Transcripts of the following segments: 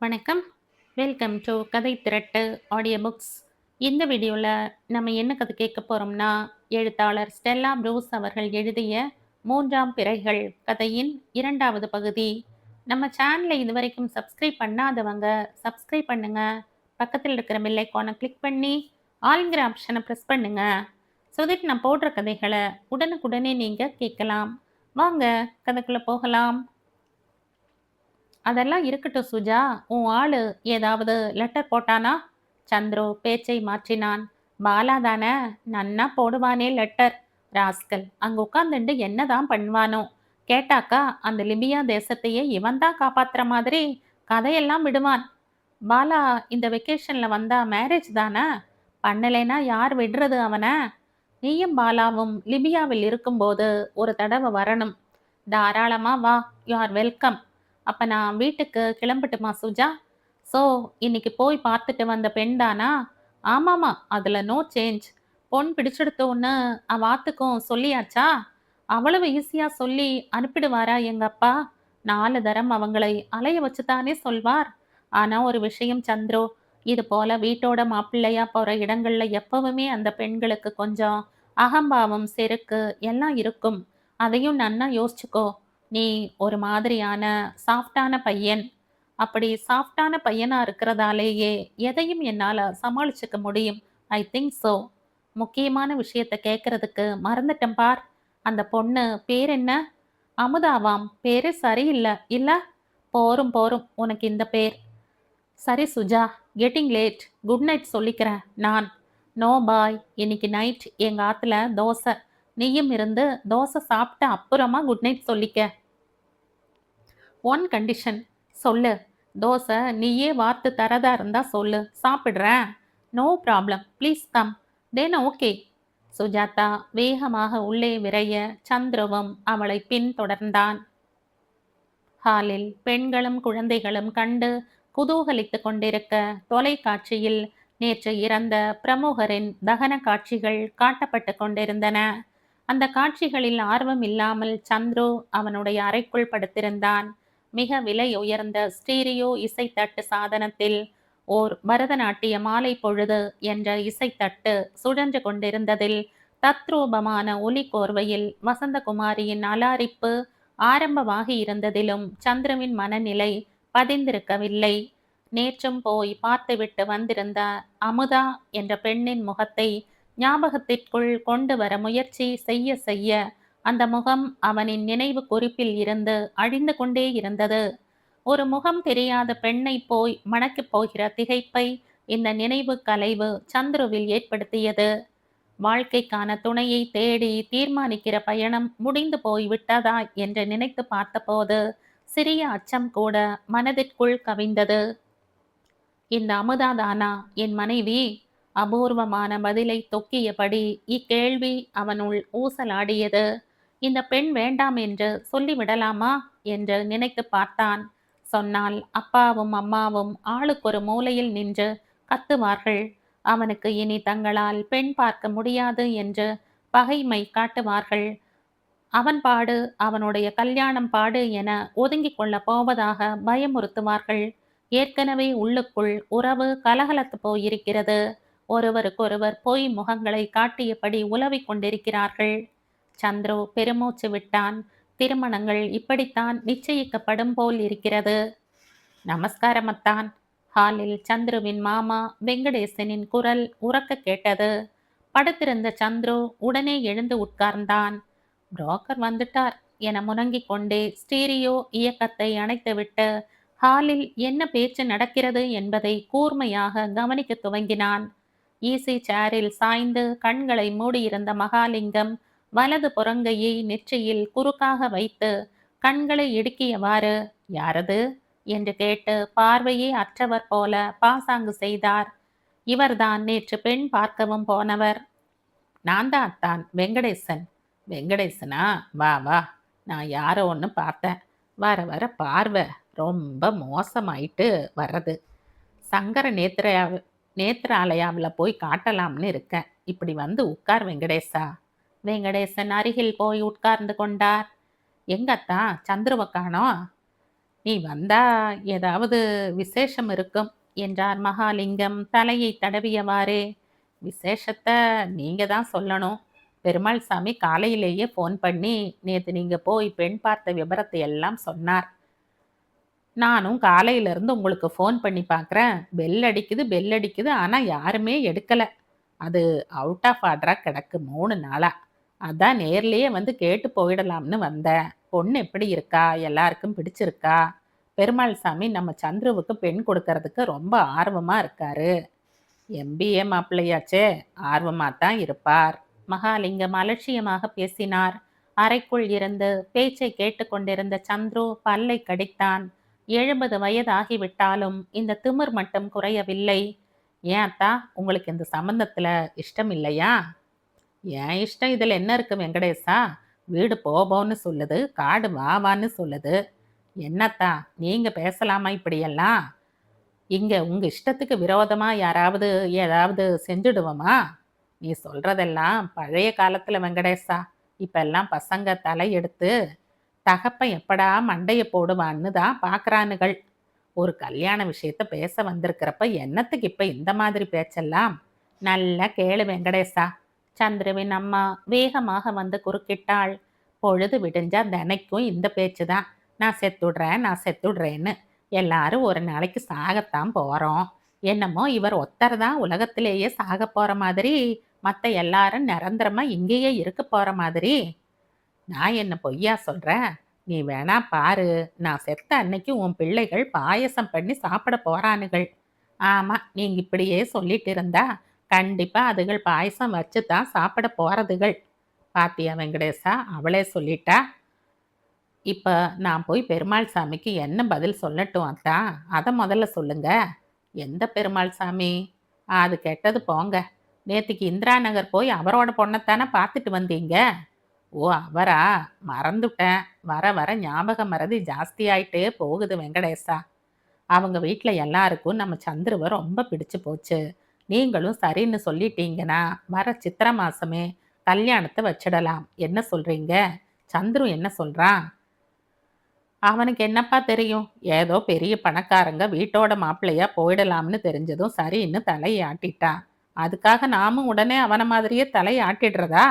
வணக்கம். Welcome to கதை திரட்டு audio books. இந்த வீடியோவில் நம்ம என்ன கதை கேட்க போகிறோம்னா, எழுத்தாளர் ஸ்டெல்லா ப்ரூஸ் அவர்கள் எழுதிய மூன்றாம் பிறைகள் கதையின் இரண்டாவது பகுதி. நம்ம சேனலை இதுவரைக்கும் சப்ஸ்கிரைப் பண்ணாதவங்க சப்ஸ்கிரைப் பண்ணுங்க. பக்கத்தில் இருக்கிற பெல் ஐக்கானை கிளிக் பண்ணி ஆல்ங்கிற ஆப்ஷனை ப்ரெஸ் பண்ணுங்க. ஸோ தட் நான் போடுற கதைகளை உடனுக்குடனே நீங்கள் கேட்கலாம். வாங்க கதைக்குள்ளே போகலாம். அதெல்லாம் இருக்கட்டும் சுஜா, உன் ஆளு ஏதாவது லெட்டர் போட்டானா? சந்துரு பேச்சை மாற்றினான். பாலா தானே, நன்னா போடுவானே லெட்டர். ராஸ்கல் அங்க உட்காந்துண்டு என்னதான் பண்ணுவானோ? கேட்டாக்கா அந்த லிபியா தேசத்தையே இவன் தான் காப்பாத்துற மாதிரி கதையெல்லாம் விடுவான். பாலா இந்த வெக்கேஷன்ல வந்தா மேரேஜ் தானே, பண்ணலைன்னா யார் விடுறது அவனை? நீயும் பாலாவும் லிபியாவில் இருக்கும்போது ஒரு தடவை வரணும். தாராளமா வா, யூ ஆர் வெல்கம். அப்ப நான் வீட்டுக்கு கிளம்பட்டுமா சுஜா? ஸோ இன்னைக்கு போய் பார்த்துட்டு வந்த பெண் தானா? ஆமாமா, அதுல நோ சேஞ்ச். பொன் பிடிச்செடுத்தோன்னு அவ ஆத்துக்கும் சொல்லியாச்சா? அவ்வளவு ஈஸியா சொல்லி அனுப்பிடுவாரா எங்க அப்பா? 4 தரம் அவங்களை அலைய வச்சுதானே சொல்வார். ஆனா ஒரு விஷயம் சந்துரு, இது போல வீட்டோட மாப்பிள்ளையா போற இடங்கள்ல எப்பவுமே அந்த பெண்களுக்கு கொஞ்சம் அகம்பாவம், செருக்கு எல்லாம் இருக்கும். அதையும் நன்னா யோசிச்சுக்கோ. நீ ஒரு மாதிரியான சாஃப்டான பையன். அப்படி சாஃப்டான பையனா இருக்கிறதாலேயே எதையும் என்னால சமாளிச்சுக்க முடியும். I think so. முக்கியமான விஷயத்த கேட்கறதுக்கு மறந்துட்டேன் பார். அந்த பொண்ணு பேர் என்ன? அமுதாவாம். பேரே சரியில்லை இல்ல? போரும் போரும் உனக்கு இந்த பேர். சரி Suja, getting late. Good night சொல்லிக்கிறேன் நான். நோ பாய், இன்னைக்கு நைட் எங்க ஆத்துல தோசை. நீயும் இருந்து தோசை சாப்பிட்ட அப்புறமா குட் நைட் சொல்லிக்க. One condition. சொல்லு. தோசை நீயே வார்த்து தரதா இருந்தா சொல்லு, சாப்பிடுறேன். No problem, please come. Then okay. Sujatha வேகமாக உள்ளே விரைய சந்துருவும் அவளை பின்தொடர்ந்தான். ஹாலில் பெண்களும் குழந்தைகளும் கண்டு குதூகலித்துக் கொண்டிருக்க தொலைக்காட்சியில் நேற்று இறந்த பிரமுகரின் தகன காட்சிகள் காட்டப்பட்டு கொண்டிருந்தன. அந்த காட்சிகளில் ஆர்வம் இல்லாமல் சந்துரு அவனுடைய அறைக்குள் படுத்திருந்தான். மிக விலை உயர்ந்த ஸ்டீரியோ இசைத்தட்டு சாதனத்தில் ஓர் பரதநாட்டிய மாலை பொழுது என்ற இசைத்தட்டு சுழன்று கொண்டிருந்ததில் தத்ரூபமான ஒலி கோர்வையில் வசந்தகுமாரியின் அலாரிப்பு ஆரம்பமாகி இருந்ததிலும் சந்திரவின் மனநிலை பதிந்திருக்கவில்லை. நேற்றும் போய் பார்த்துவிட்டு வந்திருந்த அமுதா என்ற பெண்ணின் முகத்தை ஞாபகத்திற்குள் கொண்டு வர முயற்சி செய்ய செய்ய அந்த முகம் அவனின் நினைவு குறிப்பில் இருந்து அழிந்து கொண்டே இருந்தது. ஒரு முகம் தெரியாத பெண்ணை போய் மணக்கப் போகிற திகைப்பை இந்த நினைவு கலைவு சந்துருவில் ஏற்படுத்தியது. வாழ்க்கைக்கான துணையை தேடி தீர்மானிக்கிற பயணம் முடிந்து போய் விட்டதா என்று நினைத்து பார்த்தபோது சிறிய அச்சம் கூட மனதிற்குள் கவிந்தது. இந்த அமுதாதானா என் மனைவி? அபூர்வமான பதிலை தொக்கியபடி இக்கேள்வி அவனுள் ஊசலாடியது. இந்த பெண் வேண்டாம் என்று சொல்லிவிடலாமா என்று நினைத்து பார்த்தான். சொன்னால் அப்பாவும் அம்மாவும் ஆளுக்கொரு மூலையில் நின்று கத்துவார்கள். அவனுக்கு இனி தங்களால் பெண் பார்க்க முடியாது என்று பகைமை காட்டுவார்கள். அவன் பாடு அவனுடைய கல்யாணம் பாடு என ஒதுங்கிக் கொள்ளப் போவதாக பயமுறுத்துவார்கள். ஏற்கனவே உள்ளுக்குள் உறவு கலகலத்து போயிருக்கிறது. ஒருவருக்கொருவர் பொய் முகங்களை காட்டியபடி உலவிக் கொண்டிருக்கிறார்கள். சந்துரு பெருமூச்சு விட்டான். திருமணங்கள் இப்படித்தான் நிச்சயிக்கப்படும் போல் இருக்கிறது. நமஸ்காரம் அத்தான். ஹாலில் சந்துருவின் மாமா வெங்கடேசனின் குரல் உரக்க கேட்டது. படுத்திருந்த சந்துரு உடனே எழுந்து உட்கார்ந்தான். புரோக்கர் வந்துட்டார் என முனங்கிக் கொண்டே ஸ்டீரியோ இயக்கத்தை அணைத்துவிட்டு ஹாலில் என்ன பேச்சு நடக்கிறது என்பதை கூர்மையாக கவனிக்க துவங்கினான். ஈசி சேரில் சாய்ந்து கண்களை மூடியிருந்த மகாலிங்கம் வலது புறங்கையை நெற்றியில் குறுக்காக வைத்து கண்களை இடுக்கியவாறு யாரது என்று கேட்டு பார்வையே அற்றவர் போல பாசாங்கு செய்தார். இவர்தான் நேற்று பெண் பார்க்கவும் போனவர். நான் தான் அத்தான், வெங்கடேசன். வெங்கடேசனா? வா வா. நான் யாரோ ஒன்று பார்த்தேன். வர வர பார்வை ரொம்ப மோசமாயிட்டு வர்றது. சங்கர நேத்திராலயாவில் போய் காட்டலாம்னு இருக்கேன். இப்படி வந்து உட்கார் வெங்கடேசா. வெங்கடேசன் அருகில் போய் உட்கார்ந்து கொண்டார். எங்கத்தான் சந்துருவை காணோம்? நீ வந்தா ஏதாவது விசேஷம் இருக்கும் என்றார் மகாலிங்கம் தலையை தடவியவாறே. விசேஷத்த நீங்க தான் சொல்லணும். பெருமாள் சாமி காலையிலேயே ஃபோன் பண்ணி நேத்து நீங்க போய் பெண் பார்த்த விபரத்தை எல்லாம் சொன்னார். நானும் காலையிலேருந்து உங்களுக்கு ஃபோன் பண்ணி பார்க்குறேன். பெல் அடிக்குது, பெல் அடிக்குது. ஆனா யாருமே எடுக்கல. அது அவுட் ஆஃப் ஆர்டரா கிடக்கு 3 நாளா. அதான் நேர்லயே வந்து கேட்டு போயிடலாம்னு வந்தேன். பொண்ணு எப்படி இருக்கா? எல்லாருக்கும் பிடிச்சிருக்கா? பெருமாள் சாமி நம்ம சந்துருவுக்கு பெண் கொடுக்கறதுக்கு ரொம்ப ஆர்வமா இருக்காரு. எம்பிஏ மாப்பிள்ளையாச்சே, ஆர்வமா தான் இருப்பார். மகாலிங்கம் அலட்சியமாக பேசினார். அறைக்குள் இருந்து பேச்சை கேட்டுக்கொண்டிருந்த சந்துரு பல்லை கடித்தான். 70 வயதாகிவிட்டாலும் இந்த திமிர் மட்டும் குறையவில்லை. ஏன் அத்தா, உங்களுக்கு இந்த சம்பந்தத்துல இஷ்டம் இல்லையா? என் இஷ்டம் இதுல என்ன இருக்கு வெங்கடேசா? வீடு போன்னு சொல்லுது, காடு வான்னு சொல்லுது. என்னத்தா நீங்க பேசலாமா இப்படியெல்லாம்? இங்க உங்க இஷ்டத்துக்கு விரோதமா யாராவது ஏதாவது செஞ்சுடுவோமா? நீ சொல்றதெல்லாம் பழைய காலத்துல வெங்கடேசா. இப்ப எல்லாம் பசங்க தலையெடுத்து தகப்பன் எப்படா மண்டைய போடுவான்னு தான் பாக்குறானுகள். ஒரு கல்யாண விஷயத்த பேச வந்திருக்கிறப்ப என்னத்துக்கு இப்ப இந்த மாதிரி பேச்செல்லாம்? நல்லா கேளு வெங்கடேசா. சந்திரவின் அம்மா வேகமாக வந்து குறுக்கிட்டாள். பொழுது விடிஞ்சா தினைக்கும் இந்த பேச்சு தான். நான் செத்துடுறேன், நான் செத்துடுறேன்னு. எல்லாரும் ஒரு நாளைக்கு சாகத்தான் போறோம். என்னமோ இவர் ஒத்தர் தான் உலகத்திலேயே சாக போற மாதிரி, மத்த எல்லாரும் நிரந்தரமா இங்கேயே இருக்க போற மாதிரி. நான் என்ன பொய்யா சொல்றேன்? நீ வேணா பாரு. நான் செத்த அன்னைக்கு உன் பிள்ளைகள் பாயசம் பண்ணி சாப்பிட போறானுகள். ஆமா, நீங்க இப்படியே சொல்லிட்டு இருந்தா கண்டிப்பா அதுகள் பாயசம் வச்சு தான் சாப்பிட போறதுகள். பாத்தியா வெங்கடேசா, அவளே சொல்லிட்டா. இப்ப நான் போய் பெருமாள் சாமிக்கு என்ன பதில் சொல்லட்டும் அத்தா? அதை முதல்ல சொல்லுங்க. எந்த பெருமாள் சாமி? அது கெட்டது போங்க. நேத்திக்கு இந்திரா நகர் போய் அவரோட பொண்ணைத்தானே பார்த்துட்டு வந்தீங்க. ஓ அவரா? மறந்துட்டேன். வர வர ஞாபக மறதி ஜாஸ்தியாயிட்டே போகுது வெங்கடேசா. அவங்க வீட்டில் எல்லாருக்கும் நம்ம சந்துருவை ரொம்ப பிடிச்சு போச்சு. நீங்களும் சரின்னு சொல்லிட்டீங்கன்னா வர சித்திரை மாசமே கல்யாணத்தை வச்சிடலாம். என்ன சொல்றீங்க? சந்துரு என்ன சொல்றான்? அவனுக்கு என்னப்பா தெரியும்? ஏதோ பெரிய பணக்காரங்க வீட்டோட மாப்பிள்ளையா போயிடலாம்னு தெரிஞ்சதும் சரின்னு தலையை ஆட்டிட்டான். அதுக்காக நாமும் உடனே அவனை மாதிரியே தலையை ஆட்டிடுறதா?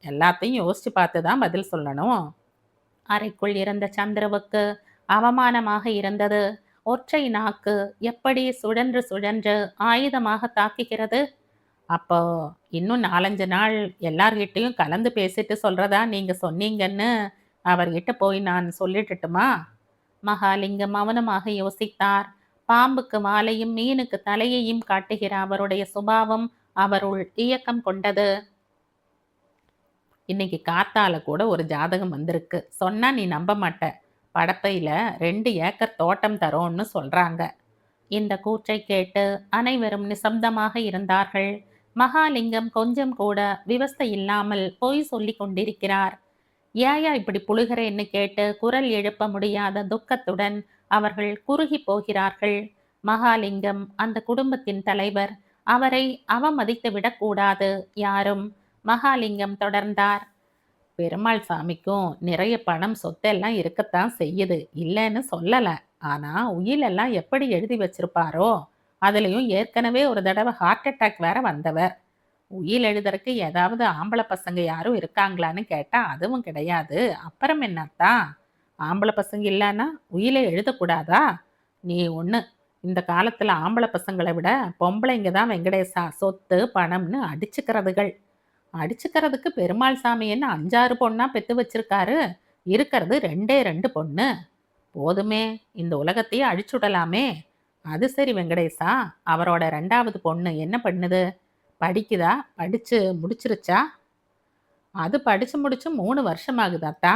எல்லாத்தையும் யோசிச்சு பார்த்து தான் பதில் சொல்லணும். அறைக்குள் இருந்த சந்திரவுக்கு அவமானமாக இருந்தது. ஒற்றை நாக்கு எப்படி சுழன்று சுழன்று ஆயுதமாக தாக்குகிறது. அப்போ இன்னும் 4-5 நாள் எல்லார்கிட்டையும் கலந்து பேசிட்டு சொல்றதா நீங்க சொன்னீங்கன்னு அவர்கிட்ட போய் நான் சொல்லிட்டுமா? மகாலிங்கம் மௌனமாக யோசித்தார். பாம்புக்கு வாலையும் மீனுக்கு தலையையும் காட்டுகிற அவருடைய சுபாவம் அவருள் இயக்கம் கொண்டது. இன்னைக்கு காத்தால கூட ஒரு ஜாதகம் வந்திருக்கு. சொன்னா நீ நம்ப மாட்ட. படப்பையில 2 ஏக்கர் தோட்டம் தரோன்னு சொல்றாங்க. இந்த கூற்றை கேட்டு அனைவரும் நிசப்தமாக இருந்தார்கள். மகாலிங்கம் கொஞ்சம் கூட விவஸ்தை இல்லாமல் பொய் சொல்லி கொண்டிருக்கிறார். ஏயா இப்படி புழுகிறேன்னு கேட்டு குரல் எழுப்ப முடியாத துக்கத்துடன் அவர்கள் குறுகி போகிறார்கள். மகாலிங்கம் அந்த குடும்பத்தின் தலைவர். அவரை அவமதித்து விடக்கூடாது யாரும். மகாலிங்கம் தொடர்ந்தார். பெருமாள் சாமிக்கும் நிறைய பணம் சொத்தெல்லாம் இருக்கத்தான் செய்யுது, இல்லைன்னு சொல்லல. ஆனா உயிலெல்லாம் எப்படி எழுதி வச்சிருப்பாரோ? அதுலயும் ஏற்கனவே ஒரு தடவை ஹார்ட் அட்டாக் வேற வந்தவர். உயில் எழுதுறதுக்கு ஏதாவது ஆம்பளை பசங்க யாரும் இருக்காங்களான்னு கேட்டா அதுவும் கிடையாது. அப்புறம் என்னத்தான்? ஆம்பளை பசங்க இல்லைன்னா உயிலை எழுதக்கூடாதா? நீ ஒண்ணு, இந்த காலத்துல ஆம்பளை பசங்களை விட பொம்பளைங்க தான் வெங்கடேசா சொத்து பணம்னு அடிச்சுக்கிறதுகள். அடிச்சுக்கிறதுக்கு பெருமாள் சாமி என்ன 5-6 பொண்ணா பெத்து வச்சிருக்காரு? இருக்கிறது 2 பொண்ணு. போதுமே, இந்த உலகத்தையே அழிச்சுடலாமே. அது சரி வெங்கடேசா, அவரோட 2வது பொண்ணு என்ன பண்ணுது? படிக்குதா? படிச்சு முடிச்சிருச்சா? அது படிச்சு முடிச்சு 3 வருஷம் ஆகுதாத்தா.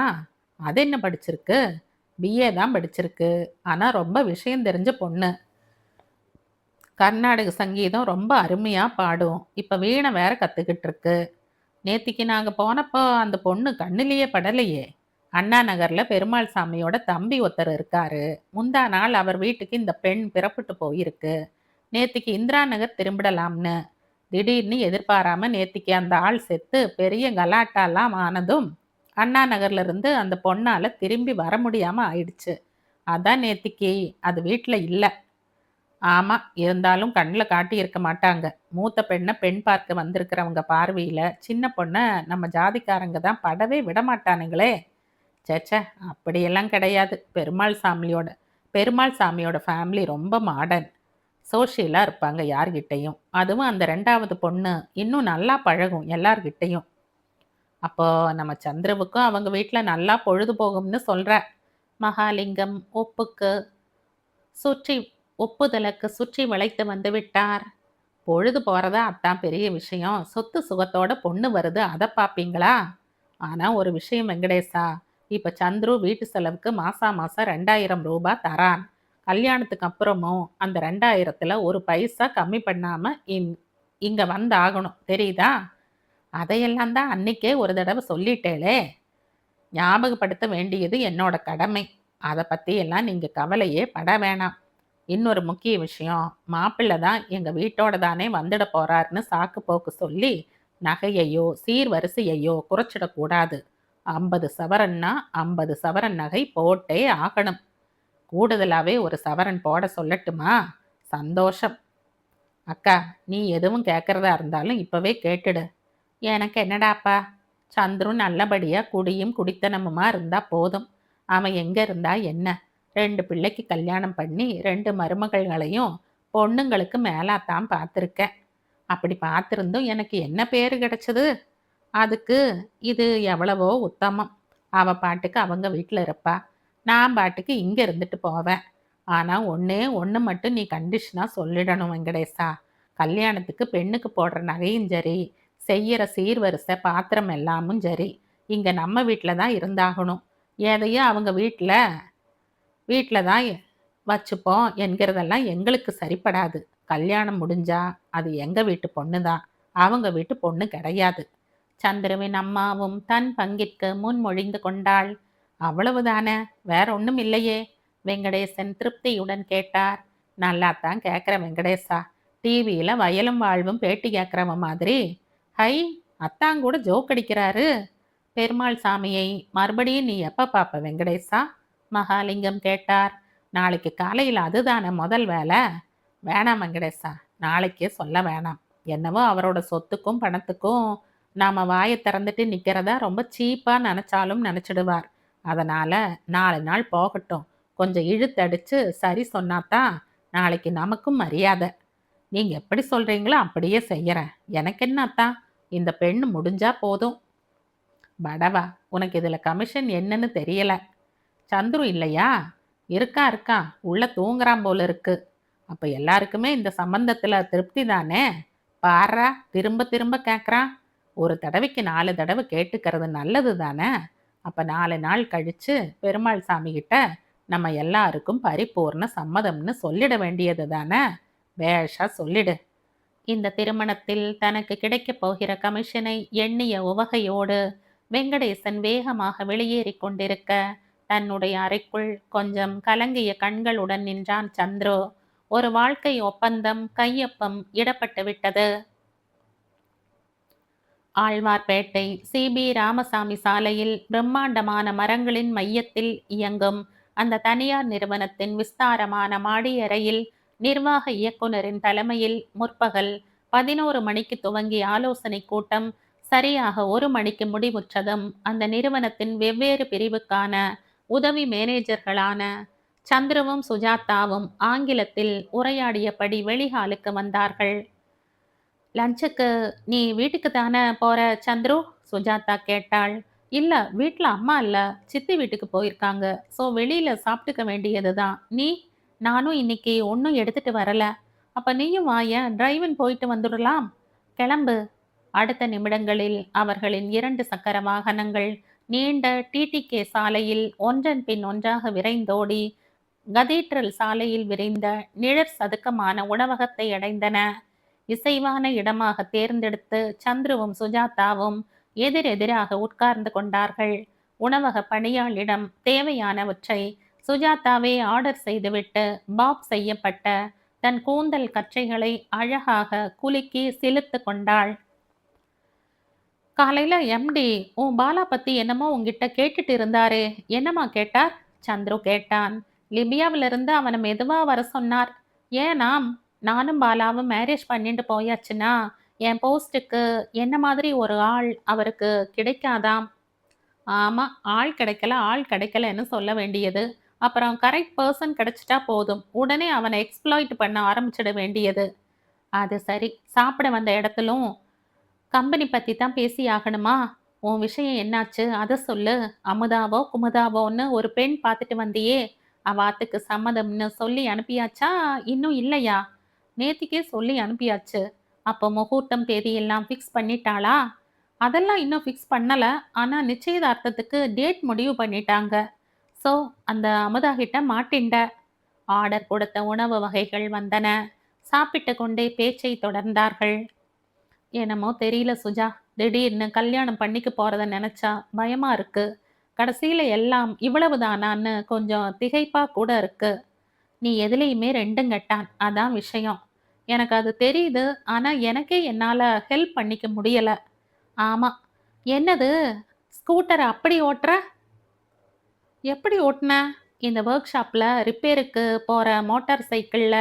அது என்ன படிச்சிருக்கு? பிஏ தான் படிச்சிருக்கு. ஆனா ரொம்ப விஷயம் தெரிஞ்ச பொண்ணு. கர்நாடக சங்கீதம் ரொம்ப அருமையா பாடும். இப்ப வீணை வேற கத்துக்கிட்டு இருக்கு. நேத்திக்கு நாங்க போனப்போ அந்த பொண்ணு கண்ணிலேயே படலையே. அண்ணா நகர்ல பெருமாள் சாமியோட தம்பி ஒருத்தர் இருக்காரு. முந்தா நாள் அவர் வீட்டுக்கு இந்த பெண் பிறப்பிட்டு போயிருக்கு. நேத்திக்கு இந்திரா நகர் திரும்பிடலாம்னு. திடீர்னு எதிர்பாராம நேத்திக்கு அந்த ஆள் செத்து பெரிய கலாட்டாலாம் ஆனதும் அண்ணா நகர்ல இருந்து அந்த பொண்ணால திரும்பி வர முடியாம ஆயிடுச்சு. அதான் நேத்திக்கு அது வீட்ல இல்ல. ஆமா, இருந்தாலும் கண்ல காட்டியிருக்க மாட்டாங்க. மூத்த பெண்ண பெண் பார்க்க வந்திருக்கிறவங்க பார்வையில, சின்ன பொண்ண நம்ம ஜாதிக்காரங்க தான் படவே விடமாட்டானுங்களே! ச்சே! அப்படியெல்லாம் கிடையாது. பெருமாள் சாமியோட ஃபேமிலி ரொம்ப மாடர்ன். சோஷியலா இருப்பாங்க யார்கிட்டயும். அதுவும் அந்த 2வது பொண்ணு இன்னும் நல்லா பழகும் எல்லார்கிட்டயும். அப்போ நம்ம சந்துருவுக்கும் அவங்க வீட்ல நல்லா பொழுது போகும்னு சொல்ற. மகாலிங்கம் சுற்றி ஒப்புதலுக்கு சுற்றி வளைத்து வந்து விட்டார். பொழுது போறதா அதான் பெரிய விஷயம். சொத்து சுகத்தோட பொண்ணு வருது அதை பார்ப்பீங்களா? ஆனா ஒரு விஷயம் வெங்கடேசா, இப்ப சந்துரு வீட்டு செலவுக்கு மாசா மாசம் 2000 ரூபாய் தரான். கல்யாணத்துக்கு அப்புறமும் அந்த 2000த்துல ஒரு பைசா கம்மி பண்ணாம இங்க வந்தாகணும், தெரியுதா? அதையெல்லாம் தான் அன்னைக்கே ஒரு தடவை சொல்லிட்டேளே. ஞாபகப்படுத்த வேண்டியது என்னோட கடமை. அதை பத்தி எல்லாம் நீங்க கவலையே பட வேணாம். இன்னொரு முக்கிய விஷயம், மாப்பிள்ளை தான் எங்க வீட்டோட தானே வந்துட போறாருன்னு சாக்கு போக்கு சொல்லி நகையையோ சீர்வரிசையையோ குறைச்சிடக்கூடாது. 50 சவரன்னா 50 சவரன் நகை போட்டே ஆகணும். கூடுதலாவே ஒரு சவரன் போட சொல்லட்டுமா? சந்தோஷம். அக்கா, நீ எதுவும் கேட்கறதா இருந்தாலும் இப்பவே கேட்டுடு. எனக்கு என்னடாப்பா, சந்துரு நல்லபடியா குடியும் குடித்தனமுமா இருந்தா போதும். அவன் எங்க இருந்தா என்ன? 2 பிள்ளைக்கு கல்யாணம் பண்ணி 2 மருமகள்களையும் பொண்ணுங்களுக்கு மேலாத்தான் பார்த்துருக்கேன். அப்படி பார்த்துருந்தும் எனக்கு என்ன பேரு கிடைச்சது? அதுக்கு இது எவ்வளவோ உத்தமம். அவ பாட்டுக்கு அவங்க வீட்டில் இருப்பா, நான் பாட்டுக்கு இங்கே இருந்துட்டு போவேன். ஆனால் ஒன்றே ஒன்று மட்டும் நீ கண்டிஷனாக சொல்லிடணும் வெங்கடேசா. கல்யாணத்துக்கு பெண்ணுக்கு போடுற நகையும் சரி, செய்யற சீர்வரிசை பாத்திரம் எல்லாமும் சரி, இங்கே நம்ம வீட்டில் தான் இருந்தாகணும். எதையும் அவங்க வீட்டில் தான் வச்சுப்போம் என்கிறதெல்லாம் எங்களுக்கு சரிப்படாது. கல்யாணம் முடிஞ்சா அது எங்கள் வீட்டு பொண்ணு தான், அவங்க வீட்டு பொண்ணு கிடையாது. சந்துருவின் அம்மாவும் தன் பங்கிற்கு முன்மொழிந்து கொண்டாள். அவ்வளவுதானே, வேற ஒன்றும் இல்லையே? வெங்கடேசன் திருப்தியுடன் கேட்டார். நல்லாத்தான் கேட்குற வெங்கடேசா. டிவியில் வயலும் வாழ்வும் பேட்டி கேட்குறவன் மாதிரி. ஹை, அத்தாங்கூட ஜோக் அடிக்கிறாரு. பெருமாள் சாமியை மறுபடியும் நீ எப்போ பார்ப்ப வெங்கடேசா? மகாலிங்கம் கேட்டார். நாளைக்கு காலையில் அதுதானே முதல் வேலை. வேணாம் வெங்கடேசா, நாளைக்கே சொல்ல வேணாம். என்னவோ அவரோட சொத்துக்கும் பணத்துக்கும் நாம் வாயை திறந்துட்டு நிற்கிறதா ரொம்ப சீப்பாக நினச்சாலும் நினச்சிடுவார். அதனால் 4 நாள் போகட்டும், கொஞ்சம் இழுத்தடிச்சு சரி சொன்னாதான் நாளைக்கு நமக்கும் மரியாதை. நீங்கள் எப்படி சொல்கிறீங்களோ அப்படியே செய்கிறேன். எனக்கு என்னத்தான், இந்த பெண்ணு முடிஞ்சா போதும். படவா, உனக்கு இதில் கமிஷன் என்னன்னு தெரியல. சந்துரு இல்லையா? இருக்கா, உள்ள தூங்குறான் போல இருக்கு. அப்போ எல்லாருக்குமே இந்த சம்பந்தத்தில் திருப்தி தானே? பாரா, திரும்ப திரும்ப கேட்குறான். ஒரு தடவைக்கு 4 தடவை கேட்டுக்கிறது நல்லது தானே? அப்போ 4 நாள் கழித்து பெருமாள் சாமிகிட்ட நம்ம எல்லாருக்கும் பரிபூர்ண சம்மதம்னு சொல்லிட வேண்டியது தானே? பேஷா சொல்லிடு. இந்த திருமணத்தில் தனக்கு கிடைக்கப் போகிற கமிஷனை எண்ணிய உவகையோடு வெங்கடேசன் வேகமாக வெளியேறி கொண்டிருக்க தன்னுடைய அறைக்குள் கொஞ்சம் கலங்கிய கண்களுடன் நின்றான் சந்துரு. ஒரு வாழ்க்கை ஒப்பந்தம் கையொப்பம் இடப்பட்டு விட்டது. ஆழ்வார்பேட்டை சிபி ராமசாமி சாலையில் பிரம்மாண்டமான மரங்களின் மையத்தில் இயங்கும் அந்த தனியார் நிறுவனத்தின் விஸ்தாரமான மாடியறையில் நிர்வாக இயக்குனரின் தலைமையில் முற்பகல் 11 மணிக்கு துவங்கிய ஆலோசனை கூட்டம் சரியாக 1 மணிக்கு முடிவுற்றதும் அந்த நிறுவனத்தின் வெவ்வேறு பிரிவுக்கான உதவி மேனேஜர்களான சந்துருவும் சுஜாதாவும் ஆங்கிலத்தில் உரையாடியபடி வெளிஹாலுக்கு வந்தார்கள். லஞ்சுக்கு நீ வீட்டுக்கு தானே போற சந்துரு? சுஜாதா கேட்டாள். இல்ல, வீட்டில் அம்மா இல்ல, சித்தி வீட்டுக்கு போயிருக்காங்க. ஸோ வெளியில சாப்பிட்டுக்க வேண்டியது தான். நீ? நானும் இன்னைக்கு ஒன்றும் எடுத்துட்டு வரல. அப்ப நீயும் வாயேன், டிரைவின் போயிட்டு வந்துடலாம். கிளம்பு. அடுத்த நிமிடங்களில் அவர்களின் 2 சக்கர வாகனங்கள் நீண்ட டிடிகே சாலையில் ஒன்றன் பின் ஒன்றாக விரைந்தோடி கதீட்ரல் சாலையில் விரிந்த நிழற் சதுக்கமான உணவகத்தை அடைந்தன. இசைவான இடமாக தேர்ந்தெடுத்து சந்துருவும் சுஜாதாவும் எதிரெதிராக உட்கார்ந்து கொண்டார்கள். உணவக பணியாளிடம் தேவையானவற்றை சுஜாதாவே ஆர்டர் செய்துவிட்டு பாப் செய்யப்பட்ட தன் கூந்தல் கற்றைகளை அழகாக குலுக்கி சிலுத்து கொண்டாள். காலையில எம்டி உன் பாலா பத்தி என்னமோ உங்ககிட்ட கேட்டுட்டு இருந்தாரே, என்னம்மா கேட்டார்? சந்துரு கேட்டான். லிபியாவிலிருந்து அவனை மெதுவா வர சொன்னார். ஏனாம், நானும் பாலாவும் மேரேஜ் பண்ணிட்டு போயாச்சுன்னா, என் போஸ்ட்டுக்கு என்ன மாதிரி ஒரு ஆள் அவருக்கு கிடைக்காதாம். ஆமா, ஆள் கிடைக்கல, ஆள் கிடைக்கலன்னு சொல்ல வேண்டியது. அப்புறம் கரெக்ட் பெர்சன் கிடைச்சிட்டா போதும். உடனே அவன எக்ஸ்ப்ளாய்ட் பண்ண ஆரம்பிச்சிட வேண்டியது. அது சரி. சாப்பிட வந்த இடத்திலும் கம்பெனி பத்தி தான் பேசியாகணுமா? உன் விஷயம் என்னாச்சு? அத சொல்லு. அமுதாவோ, குமுதாவோன்னு ஒரு பெண் பார்த்துட்டு வந்தியே! அவாத்துக்கு சம்மதம்ன்னு சொல்லி அனுப்பியாச்சா? இன்னும் இல்லையா? நேத்திக்கே சொல்லி அனுப்பியாச்சு. அப்போ முகூர்த்தம் தேதியெல்லாம் ஃபிக்ஸ் பண்ணிட்டாளா? அதெல்லாம் இன்னும் ஃபிக்ஸ் பண்ணல. ஆனா நிச்சயதார்த்தத்துக்கு டேட் முடிவு பண்ணிட்டாங்க. ஸோ, அந்த அமுதா கிட்ட மாட்டின்ட. ஆர்டர் கொடுத்த உணவு வகைகள் வந்தன. சாப்பிட்டு கொண்டே பேச்சை தொடர்ந்தார்கள். என்னமோ தெரியல சுஜா. திடீர்னு கல்யாணம் பண்ணிக்க போறத நெனச்சா பயமா இருக்கு. கடைசியில எல்லாம் இவ்வளவுதானான்னு கொஞ்சம் திகைப்பா கூட இருக்கு. நீ எதுலயுமே 2ம் கெட்டான். அதான் விஷயம். எனக்கு அது தெரியுது. ஆனா எனக்கே என்னால ஹெல்ப் பண்ணிக்க முடியல. ஆமா. என்னது? ஸ்கூட்டர அப்படி ஓட்டுற? எப்படி ஓட்டுன? இந்த ஒர்க் ஷாப்ல ரிப்பேருக்கு போற மோட்டார் சைக்கிள்ல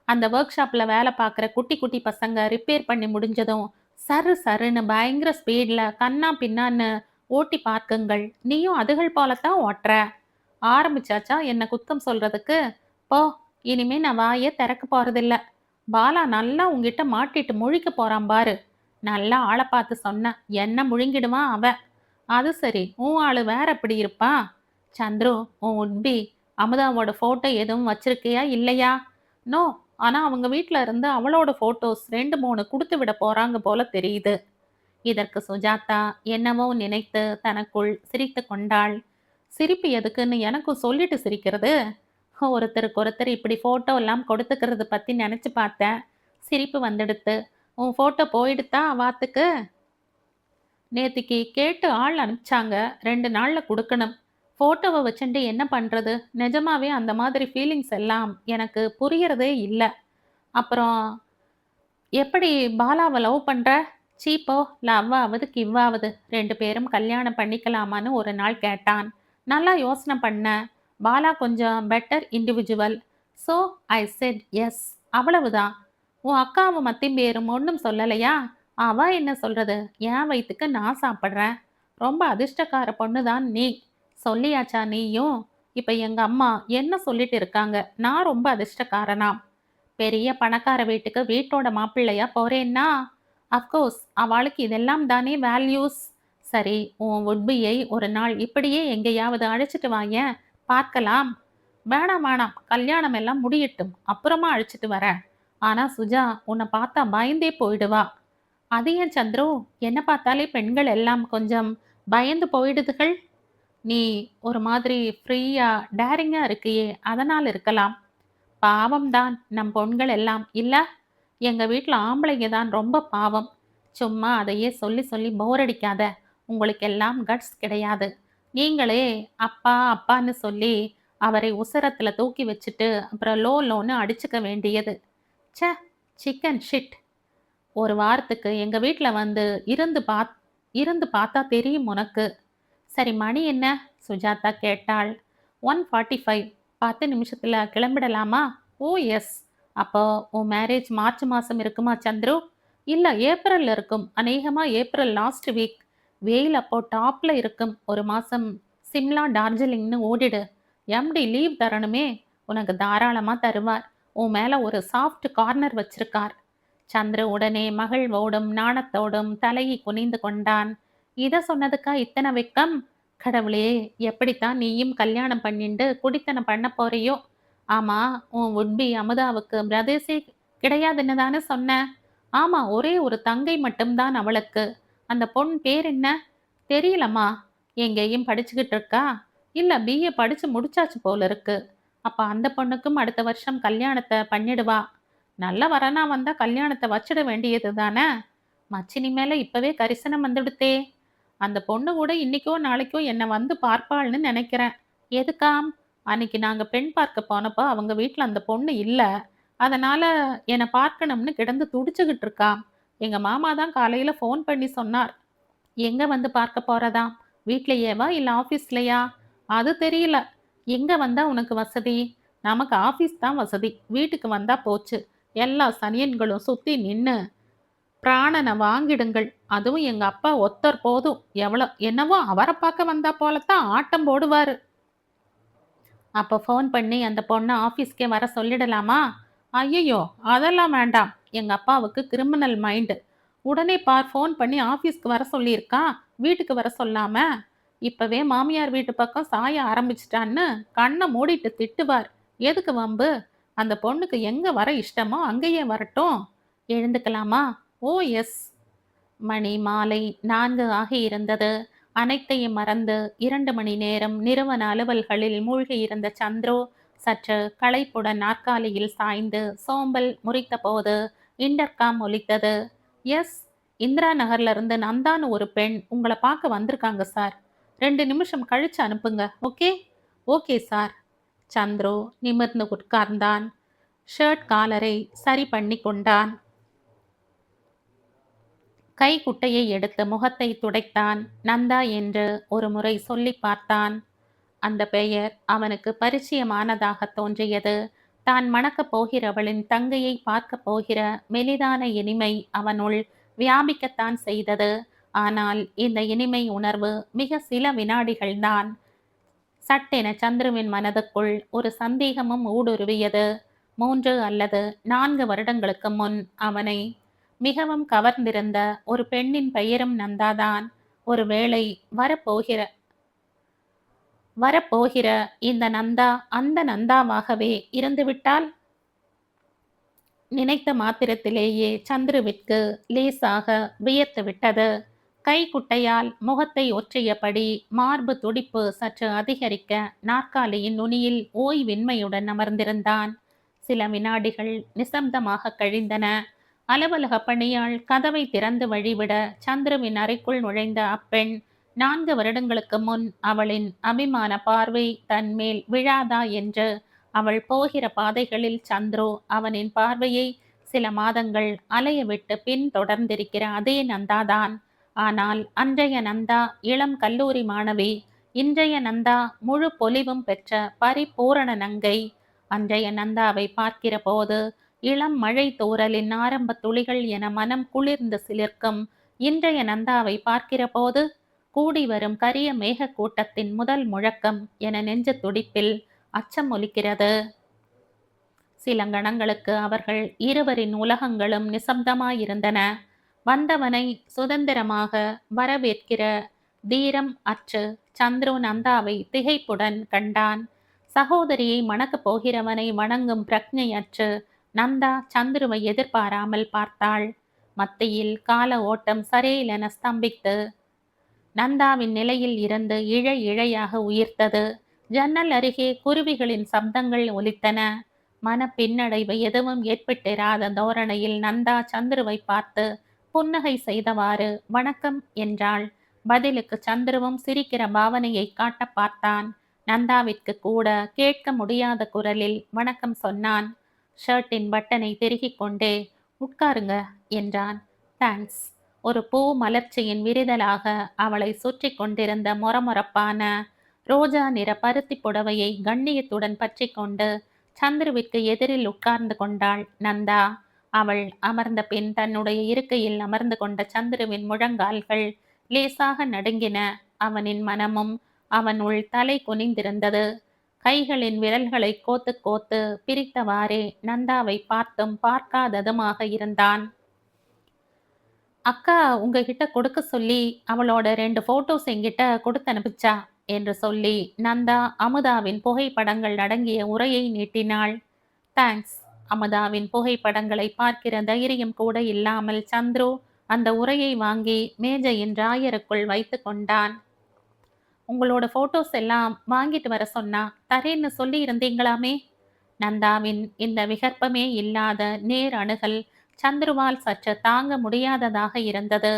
அந்த ஒர்க் ஷாப்ல வேலை பார்க்குற குட்டி குட்டி பசங்க ரிப்பேர் பண்ணி முடிஞ்சதும் சரு சருன்னு பயங்கர ஸ்பீட்ல கன்னா பின்னான்னு ஓட்டி பார்க்குங்கள். நீயும் அதுகள் போலத்தான் ஓட்டுற. ஆரம்பிச்சாச்சா என்ன குத்தம் சொல்றதுக்கு? போ, இனிமே நான் வாயே திறக்க போறதில்ல. பாலா நல்லா உன்கிட்ட மாட்டிட்டு முழிக்க போறான் பாரு. நல்லா ஆளை பார்த்து சொன்ன என்ன முழுங்கிடுவான் அவன். அது சரி, உன் ஆளு வேற எப்படி இருப்பான்? சந்துரு, உன் உட்பி அமுதாவோட போட்டோ எதுவும் வச்சிருக்கியா இல்லையா? நோ. ஆனா அவங்க வீட்ல இருந்து அவளோட போட்டோஸ் 2, 3 குடுத்து விட போறாங்க போல தெரியுது. இதற்கு சுஜாதா என்னவோ நினைத்து தனக்குள் சிரித்து கொண்டாள். சிரிப்பு எதுக்குன்னு எனக்கும் சொல்லிட்டு சிரிக்கிறது. ஒருத்தருக்கு ஒருத்தர் இப்படி போட்டோ எல்லாம் கொடுத்துக்கிறது பத்தி நினைச்சு பார்த்தேன். சிரிப்பு வந்துடுத்து. உன் போட்டோ போயிடுத்தா அவாத்துக்கு? நேத்திக்கு கேட்டு ஆள் அனுப்பிச்சாங்க. 2 நாள்ல குடுக்கணும். ஃபோட்டோவ வச்சுண்டு என்ன பண்றது? நிஜமாவே அந்த மாதிரி ஃபீலிங்ஸ் எல்லாம் எனக்கு புரியறதே இல்ல. அப்புறம் எப்படி பாலாவ லவ் பண்ற? சீ போ! லவ் ஆவது கிவ்வாவது 2 பேரும் கல்யாணம் பண்ணிக்கலாமான்னு ஒரு நாள் கேட்டான். நல்லா யோசனை பண்ணேன். பாலா கொஞ்சம் better individual. So I said yes. அவ்வளவுதான். உன் அக்காவும் அத்தையும் பேரும் ஒண்ணும் சொல்லலையா? அவ என்ன சொல்றது? என் வயித்துக்கு நான் சாப்பிடுறேன். ரொம்ப அதிர்ஷ்டக்கார பொண்ணு தான் நீ. சொல்லியாச்சா நீயும்? இப்ப எங்க அம்மா என்ன சொல்லிட்டு இருக்காங்க? நான் ரொம்ப அதிர்ஷ்டக்காரனாம். பெரிய பணக்கார வீட்டுக்கு வீட்டோட மாப்பிள்ளையா போறேன்னா? அஃப்கோர்ஸ் அவளுக்கு இதெல்லாம் தானே வேல்யூஸ். சரி, உன் உட்பியை ஒரு நாள் இப்படியே எங்கேயாவது அழைச்சிட்டு வாயேன். பார்க்கலாம். வேணாம் வேணாம். கல்யாணம் எல்லாம் முடியட்டும். அப்புறமா அழைச்சிட்டு வரேன். ஆனா சுஜா, உன்னை பார்த்தா பயந்தே போயிடுவா. அது ஏன் சந்துரு? என்ன பார்த்தாலே பெண்கள் எல்லாம் கொஞ்சம் பயந்து போயிடுதுகள். நீ ஒரு மாதிரி ஃப்ரீயா, டேரிங்கா இருக்கியே, அதனால் இருக்கலாம். பாவம்தான் நம் பொண்கள் எல்லாம் இல்ல. எங்க வீட்ல ஆம்பளைங்க தான் ரொம்ப பாவம். சும்மா அதையே சொல்லி சொல்லி போர் அடிக்காத. உங்களுக்கெல்லாம் கட்ஸ் கிடையாது. நீங்களே அப்பா அப்பான்னு சொல்லி அவரை உசரத்துல தூக்கி வச்சுட்டு அப்புறம் லோ லோன்னு அடிச்சுக்க வேண்டியது. ச்சே, சிக்கன் ஷிட். ஒரு வாரத்துக்கு எங்க வீட்ல வந்து இருந்து பார்த்தா தெரியும் உனக்கு. சரி, மணி என்ன? சுஜாதா கேட்டாள். 1:45. 10 நிமிஷத்துல கிளம்பிடலாமா? ஓ எஸ். அப்போ உன் மேரேஜ் மார்ச் மாசம் இருக்குமா சந்துரு? இல்ல, ஏப்ரல்ல இருக்கும். அநேகமா ஏப்ரல் லாஸ்ட் வீக். வெயில் அப்போ டாப்ல இருக்கும். ஒரு மாசம் சிம்லா டார்ஜிலிங்னு ஓடிடு. எம்டி லீவ் தரணுமே. உனக்கு தாராளமா தருவார். உன் மேல ஒரு சாஃப்ட் கார்னர் வச்சிருக்கார். சந்துரு உடனே மகிழ்வோடும் நாணத்தோடும் தலையை குனிந்து கொண்டான். இத சொன்னதுக்கா இத்தனை வெக்கம்? கடவுளே! எப்படித்தான் நீயும் கல்யாணம் பண்ணிண்டு குடித்தனம் பண்ண போறியோ? ஆமா, உன் வுட்பி அமுதாவுக்கு பிரதர்ஸே கிடையாதுன்னு தானே சொன்ன? ஆமா, ஒரே ஒரு தங்கை மட்டும்தான் அவளுக்கு. அந்த பொண் பேர் என்ன? தெரியலம்மா. எங்கேயும் படிச்சுக்கிட்டு இருக்கா? இல்ல, பிஏ படிச்சு முடிச்சாச்சு போல இருக்கு. அப்ப அந்த பொண்ணுக்கும் அடுத்த வருஷம் கல்யாணத்தை பண்ணிடுவா. நல்ல வரனா வந்தா கல்யாணத்தை வச்சிட வேண்டியது தானே? மச்சினி மேல இப்பவே கரிசனம் வந்துடுத்தே. அந்த பொண்ணு கூட இன்னைக்கோ நாளைக்கோ என்னை வந்து பார்ப்பாள்னு நினைக்கிறேன். எதுக்காம்? அன்னைக்கு நாங்க பெண் பார்க்க போனப்போ அவங்க வீட்ல அந்த பொண்ணு இல்ல. அதனால என்னை பார்க்கணும்னு கிடந்து துடிச்சுக்கிட்டு இருக்காம். எங்க மாமா தான் காலையில ஃபோன் பண்ணி சொன்னார். எங்க வந்து பார்க்க போறதாம்? வீட்லயேவா இல்ல ஆபீஸ்லயா? அது தெரியல. எங்க வந்தா உனக்கு வசதி? நமக்கு ஆஃபீஸ் தான் வசதி. வீட்டுக்கு வந்தா போச்சு. எல்லா சனியன்களும் சுத்தி நின்னு பிராணன வாங்கிடுங்கள். அதுவும் எங்க அப்பா ஒத்தர் போதும். என்னவோ அவர பார்க்க வந்தா போலத்தான் ஆட்டம் போடுவாரு. அப்ப ஃபோன் பண்ணி அந்த பொண்ண ஆஃபீஸ்க்கே வர சொல்லிடலாமா? ஐயய்யோ! அதெல்லாம் வேண்டாம். எங்க அப்பாவுக்கு கிரிமினல் மைண்டு. உடனே பார் ஃபோன் பண்ணி ஆஃபீஸ்க்கு வர சொல்லியிருக்கான். வீட்டுக்கு வர சொல்லாம. இப்பவே மாமியார் வீட்டு பக்கம் சாய ஆரம்பிச்சுட்டான்னு கண்ண மூடிட்டு திட்டுவார். எதுக்கு வம்பு? அந்த பொண்ணுக்கு எங்க வர இஷ்டமோ அங்கேயே வரட்டும். எழுந்துக்கலாமா? ஓ எஸ். மணி மாலை 4 ஆகியிருந்தது. அனைத்தையும் மறந்து 2 மணி நேரம் நிறுவன அலுவல்களில் மூழ்கியிருந்த சந்துரு சற்று களைப்புடன் நாற்காலியில் சாய்ந்து சோம்பல் முறித்தபோது இன்டர்காம் ஒலித்தது. எஸ், இந்திரா நகர்ல இருந்து நந்தான்னு ஒரு பெண் உங்களை பார்க்க வந்திருக்காங்க சார். 2 நிமிஷம் கழிச்சு அனுப்புங்க. ஓகே? Okay sir. சந்துரு நிமிர்ந்து உட்கார்ந்தான். ஷர்ட் காலரை சரி பண்ணி கொண்டான். கைக்குட்டையை எடுத்து முகத்தை துடைத்தான். நந்தா என்று ஒரு முறை சொல்லி பார்த்தான். அந்த பெயர் அவனுக்கு பரிச்சயமானதாக தோன்றியது. தான் மணக்கப் போகிறவளின் தங்கையை பார்க்கப் போகிற மெலிதான இனிமை அவனுள் வியாபிக்கத்தான் செய்தது. ஆனால் இந்த இனிமை உணர்வு மிக சில வினாடிகள்தான். சட்டென சந்துருவின் மனதுக்குள் ஒரு சந்தேகமும் ஊடுருவியது. 3 அல்லது 4 வருடங்களுக்கு முன் அவனை மிகவும் கவர்ந்திருந்த ஒரு பெண்ணின் பெயரும் நந்தாதான். ஒருவேளை வரப்போகிற வரப்போகிற இந்த நந்தா அந்த நந்தாவாகவே இருந்துவிட்டால்? நினைத்த மாத்திரத்திலேயே சந்துருவிற்கு லேசாக வியர்த்து விட்டது. கைக்குட்டையால் முகத்தை ஒற்றியபடி மார்பு துடிப்பு சற்று அதிகரிக்க நாற்காலியின் நுனியில் ஓய்வின்மையுடன் அமர்ந்திருந்தான். சில வினாடிகள் நிசப்தமாக கழிந்தன. அலுவலக பணியாள் கதவை திறந்து வழிவிட சந்துருவின் அறைக்குள் நுழைந்த அப்பெண் 4 வருடங்களுக்கு முன் அவளின் அபிமான பார்வை தன்மேல் விழாதா என்று அவள் போகிற பாதைகளில் சந்துரு அவனின் பார்வையை சில மாதங்கள் அலைய விட்டு பின் தொடர்ந்திருக்கிற அதே நந்தாதான். ஆனால் அன்றைய நந்தா இளம் கல்லூரி மாணவி. இன்றைய நந்தா முழு பொலிவும் பெற்ற பரிபூரண நங்கை. அன்றைய நந்தாவை பார்க்கிற போது இளம் மழை தூறலின் ஆரம்ப துளிகள் என மனம் குளிர்ந்து சிலிர்க்கும். இன்றைய நந்தாவை பார்க்கிற போது கூடி வரும் கரிய மேக கூட்டத்தின் முதல் முழக்கம் என நெஞ்ச துடிப்பில் அச்சம் ஒலிக்கிறது. சில கணங்களுக்கு அவர்கள் இருவரின் உலகங்களும் நிசப்தமாயிருந்தன. வந்தவனை சுதந்திரமாக வரவேற்கிற தீரம் அற்று சந்துரு நந்தாவை திகைப்புடன் கண்டான். சகோதரியை மணக்கப் போகிறவனை வணங்கும் பிரக்ஞை அற்று நந்தா சந்துருவை எதிர்பாராமல் பார்த்தாள். மத்தியில் கால ஓட்டம் சரேலென ஸ்தம்பித்து நந்தாவின் நிலையில் இருந்து இழை இழையாக உயிர்த்தது. ஜன்னல் அருகே குருவிகளின் சப்தங்கள் ஒலித்தன. மன பின்னடைவு எதுவும் ஏற்பட்டிராத தோரணையில் நந்தா சந்துருவை பார்த்து புன்னகை செய்தவாறு வணக்கம் என்றாள். பதிலுக்கு சந்துருவும் சிரிக்கிற பாவனையை காட்ட பார்த்தான். நந்தாவிற்கு கூட கேட்க முடியாத குரலில் வணக்கம் சொன்னான். ஷர்ட்டின் பட்டனை திருகிக் கொண்டே உட்காருங்க என்றான். தேங்க்ஸ். ஒரு பூ மலர்ச்சியின் விரிதலாக அவளை சுற்றி கொண்டிருந்த மொரமொரப்பான ரோஜா நிற பருத்தி புடவையை கண்ணியத்துடன் பற்றி கொண்டு சந்துருவிற்கு எதிரில் உட்கார்ந்து கொண்டாள் நந்தா. அவள் அமர்ந்த பின் தன்னுடைய இருக்கையில் அமர்ந்து கொண்ட சந்துருவின் முழங்கால்கள் லேசாக நடுங்கின. அவனின் மனமும் அவனுள் தலை குனிந்திருந்தது. கைகளின் விரல்களை கோத்து கோத்து பிரித்தவாறே நந்தாவை பார்த்தும் பார்க்காததுமாக இருந்தான். அக்கா உங்ககிட்ட கொடுக்க சொல்லி அவளோட 2 போட்டோஸ் என்கிட்ட கொடுத்து அனுப்பிச்சா என்று சொல்லி நந்தா அமுதாவின் புகைப்படங்கள் அடங்கிய உரையை நீட்டினாள். தேங்க்ஸ். அமுதாவின் புகைப்படங்களை பார்க்கிற தைரியம் கூட இல்லாமல் சந்துரு அந்த உரையை வாங்கி மேஜையின் டிராயருக்குள் வைத்து கொண்டான். உங்களோட போட்டோஸ் எல்லாம் வாங்கிட்டு வர சொன்னா தரேன்னு சொல்லி இருந்தீங்களாமே. நந்தாவின் இந்த விகற்பமே இல்லாத நேர் அணுகல் சந்துருவால் சற்று தாங்க முடியாததாக இருந்தது.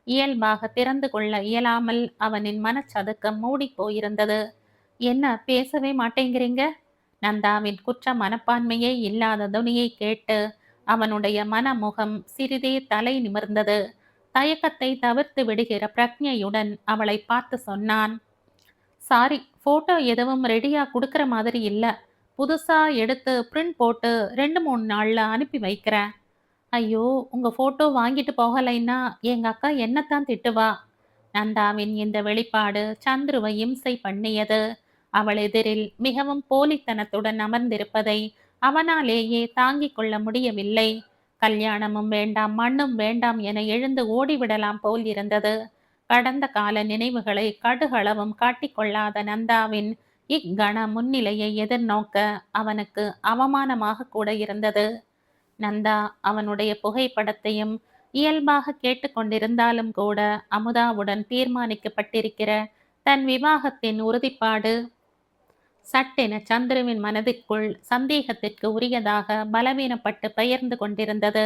இயல்பாக திறந்து கொள்ள இயலாமல் அவனின் மனச்சதுக்கம் மூடி போயிருந்தது. என்ன பேசவே மாட்டேங்கிறீங்க? நந்தாவின் குற்ற மனப்பான்மையே இல்லாத துணியை கேட்டு அவனுடைய மனமுகம் சிறிதே தலை நிமிர்ந்தது. தயக்கத்தை தவிர்த்து விடுகிற பிரக்ஞையுடன் அவளை பார்த்து சொன்னான். சாரி, ஃபோட்டோ எதுவும் ரெடியா குடுக்குற மாதிரி இல்ல. புதுசா எடுத்து பிரிண்ட் போட்டு 2, 3 நாள்ல அனுப்பி வைக்கிறேன். ஐயோ! உங்க ஃபோட்டோ வாங்கிட்டு போகலைன்னா, எங்க அக்கா என்னத்தான் திட்டுவா. நந்தாவின் இந்த வெளிப்பாடு சந்துருவை இம்சை பண்ணியது. அவள் எதிரில் மிகவும் போலித்தனத்துடன் அமர்ந்திருப்பதை அவனாலேயே தாங்கிக் கொள்ள முடியவில்லை. கல்யாணமும் வேண்டாம், மண்ணும் வேண்டாம் என எழுந்து ஓடிவிடலாம் போல் இருந்தது. கடந்த கால நினைவுகளை கடுகளவும் காட்டிக்கொள்ளாத நந்தாவின் இக்கண முன்னிலையை எதிர்நோக்க அவனுக்கு அவமானமாக கூட இருந்தது. நந்தா அவனுடைய புகைப்படத்தையும் இயல்பாக கேட்டுக்கொண்டிருந்தாலும் கூட அமுதாவுடன் தீர்மானிக்கப்பட்டிருக்கிற தன் விவாகத்தின் உறுதிப்பாடு சட்டென சந்துருவின் மனதிற்குள் சந்தேகத்திற்கு உரியதாக பலவீனப்பட்டு பெயர்ந்து கொண்டிருந்தது.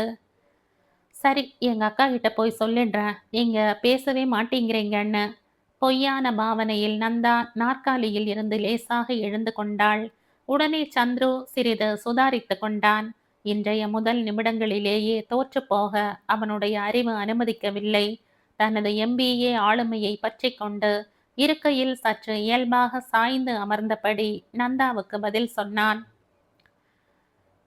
சரி, எங்க அக்கா கிட்ட போய் சொல்லிடுறேன், நீங்க பேசவே மாட்டேங்கிறீங்கன்னு. பொய்யான பாவனையில் நந்தா நாற்காலியில் இருந்து லேசாக எழுந்து கொண்டாள். உடனே சந்துரு சிறிது சுதாரித்து கொண்டான். இன்றைய முதல் நிமிடங்களிலேயே தோற்றுப்போக அவனுடைய அறிவு அனுமதிக்கவில்லை. தனது MBA ஆளுமையை பற்றி கொண்டு இருக்கையில் சற்று இயல்பாக சாய்ந்து அமர்ந்தபடி நந்தாவுக்கு பதில் சொன்னான்.